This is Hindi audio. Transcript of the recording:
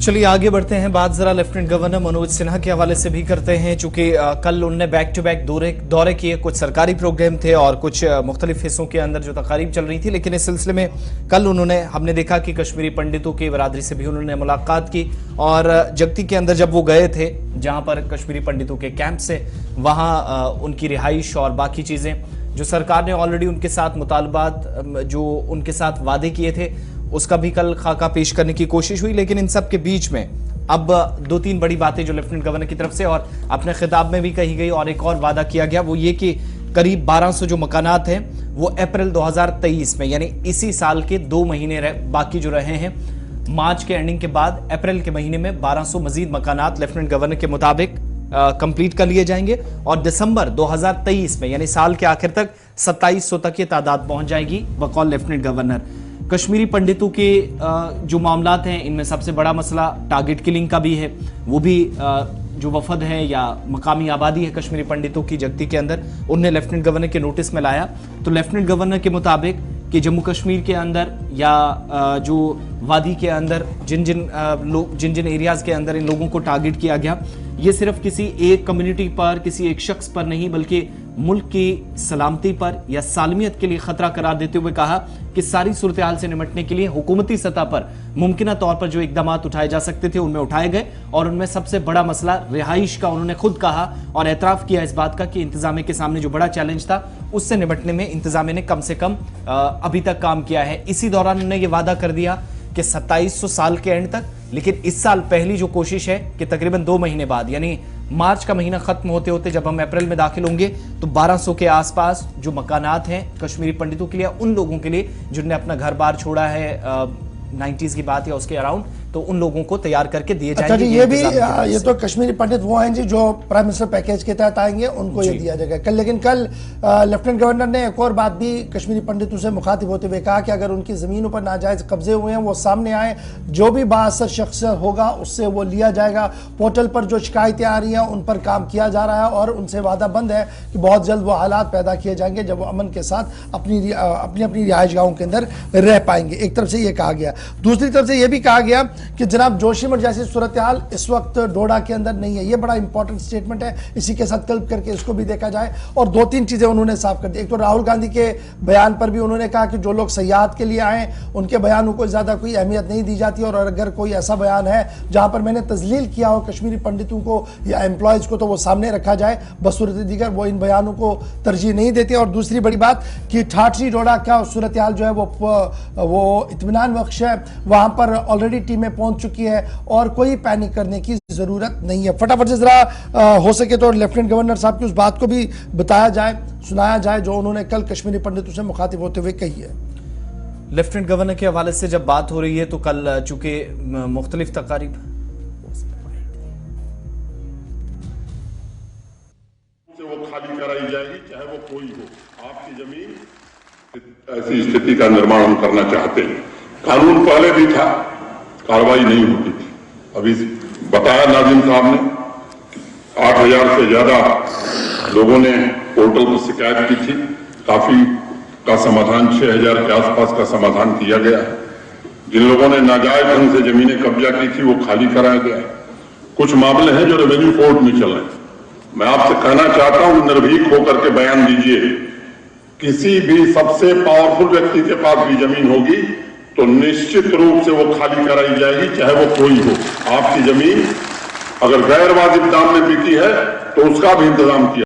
चलिए आगे बढ़ते हैं। बात जरा लेफ्टिनेंट गवर्नर मनोज सिन्हा के हवाले से भी करते हैं, चूंकि कल उनने बैक टू बैक दौरे किए। कुछ सरकारी प्रोग्राम थे और कुछ मुख्तलिफ हिस्सों के अंदर जो तकारीब चल रही थी, लेकिन इस सिलसिले में कल हमने देखा कि कश्मीरी पंडितों की बरादरी से भी उन्होंने मुलाकात की और जगती के अंदर जब वो गए थे, जहां पर कश्मीरी पंडितों के कैंप से, वहां उनकी रिहाइश और बाकी चीजें जो सरकार ने ऑलरेडी उनके साथ मुतालबात, जो उनके साथ वादे किए थे, उसका भी कल खाका पेश करने की कोशिश हुई। लेकिन इन सब के बीच में अब दो तीन बड़ी बातें जो लेफ्टिनेंट गवर्नर की तरफ से और अपने खिताब में भी कही गई और एक और वादा किया गया, वो ये कि करीब 1200 जो मकानात हैं वो अप्रैल 2023 में, यानी इसी साल के 2 महीने बाकी जो रहे हैं, मार्च के एंडिंग के बाद अप्रैल के महीने में 1200 मजीद मकानात लेफ्टिनेंट गवर्नर के मुताबिक कंप्लीट कर लिए जाएंगे और दिसंबर 2023 में, यानी साल के आखिर तक 2700 तक ये तादाद पहुंच जाएगी बकौल लेफ्टिनेंट गवर्नर। कश्मीरी पंडितों के जो मामलात हैं, इनमें सबसे बड़ा मसला टारगेट किलिंग का भी है। वो भी जो वफद है या मकामी आबादी है कश्मीरी पंडितों की जगती के अंदर, उनने लेफ्टिनेंट गवर्नर के नोटिस में लाया। तो लेफ्टिनेंट गवर्नर के मुताबिक कि जम्मू कश्मीर के अंदर या जो वादी के अंदर जिन जिन एरियाज के अंदर इन लोगों को टारगेट किया गया, ये सिर्फ किसी एक कम्युनिटी पर, किसी एक शख्स पर नहीं, बल्कि मुल्क की सलामती पर या सालमियत के लिए खतरा करार देते हुए कहा कि सारी सूरत हाल से निपटने के लिए हुकूमती सतह पर मुमकिन तौर पर जो इकदाम उठाए जा सकते थे उनमें उठाए गए और उनमें सबसे बड़ा मसला रिहाइश का उन्होंने खुद कहा और एतराफ़ किया इस बात का कि इंतजामिया के सामने जो बड़ा चैलेंज था उससे निपटने में इंतजामिया ने कम से कम अभी तक काम किया है। इसी दौरान उन्होंने ये वादा कर दिया कि 2700 साल के एंड तक, लेकिन इस साल पहली जो कोशिश है कि तकरीबन 2 महीने बाद, यानी मार्च का महीना खत्म होते होते जब हम अप्रैल में दाखिल होंगे, तो 1200 के आसपास जो मकानात हैं कश्मीरी पंडितों के लिए, उन लोगों के लिए जिन्होंने अपना घर बार छोड़ा है 90s की बात या उसके अराउंड, तो उन लोगों को तैयार करके दिए जाएंगे। अच्छा जी, ये तो कश्मीरी पंडित वो हैं जी जो प्राइम मिनिस्टर पैकेज के तहत आएंगे, उनको ये दिया जाएगा कल। लेकिन कल लेफ्टिनेंट गवर्नर ने एक और बात भी कश्मीरी पंडितों से मुखातिब होते हुए कहा कि अगर उनकी ज़मीनों पर नाजायज़ कब्जे हुए हैं वो सामने आए, जो भी बाअसर शख्स होगा उससे वो लिया जाएगा। पोर्टल पर जो शिकायतें आ रही हैं उन पर काम किया जा रहा है और उनसे वादा बंद है कि बहुत जल्द वो हालात पैदा किए जाएंगे जब वो अमन के साथ अपनी रिहाइश गाहों के अंदर रह पाएंगे। एक तरफ से ये कहा गया, दूसरी तरफ से ये भी कहा गया कि जनाब जोशीमठ जैसी सूरत हाल इस वक्त डोडा के अंदर नहीं है। ये बड़ा इंपॉर्टेंट स्टेटमेंट है, इसी के साथ कल्प करके इसको भी देखा जाए। और 2-3 चीजें उन्होंने साफ कर दी। एक तो राहुल गांधी के बयान पर भी उन्होंने कहा कि जो लोग सयाहत के लिए आए उनके बयानों को ज्यादा कोई अहमियत नहीं दी जाती और अगर कोई ऐसा बयान है जहां पर मैंने तजलील किया हो कश्मीरी पंडितों को या एम्प्लॉयज को, तो वो सामने रखा जाए। बसूरत दीगर वो इन बयानों को तरजीह नहीं देते। और दूसरी बड़ी बात कि ठाठरी डोडा का सूरत हाल जो है वो इत्मीनान बख्श है, वहां पर ऑलरेडी टीमें पहुंच चुकी है और कोई पैनिक करने की जरूरत नहीं है। फटाफट से जरा हो सके तो लेफ्टिनेंट गवर्नर साहब की उस बात को भी बताया जाए, सुनाया जाए जो उन्होंने कल कश्मीरी पंडितों से मुखातिब होते हुए कही है। लेफ्टिनेंट गवर्नर के हवाले से जब बात हो रही है तो कल चूंकि मुख्तलिफ तकारीब वो खाली कराई जाएगी, चाहे वो कोई हो। आपकी जमीन, ऐसी स्थिति का निर्माण हम करना चाहते हैं। कानून पहले भी था, कार्रवाई नहीं होती थी। अभी बताया नाज़िम साहब ने 8000 से ज्यादा लोगों ने पोर्टल पर शिकायत की थी। काफी का समाधान 6000 के आसपास का समाधान किया गया है। जिन लोगों ने नाजायज ढंग से जमीनें कब्जा की थी वो खाली कराया गया है। कुछ मामले हैं जो रेवेन्यू कोर्ट में चल रहे हैं। मैं आपसे कहना चाहता हूं, निर्भीक होकर के बयान दीजिए। किसी भी सबसे पावरफुल व्यक्ति के पास भी जमीन होगी तो निश्चित रूप से वो खाली कराई जाएगी, चाहे वो कोई हो। आपकी जमीन अगर गैर वाजिब दाम में बिकी है तो उसका भी इंतजाम किया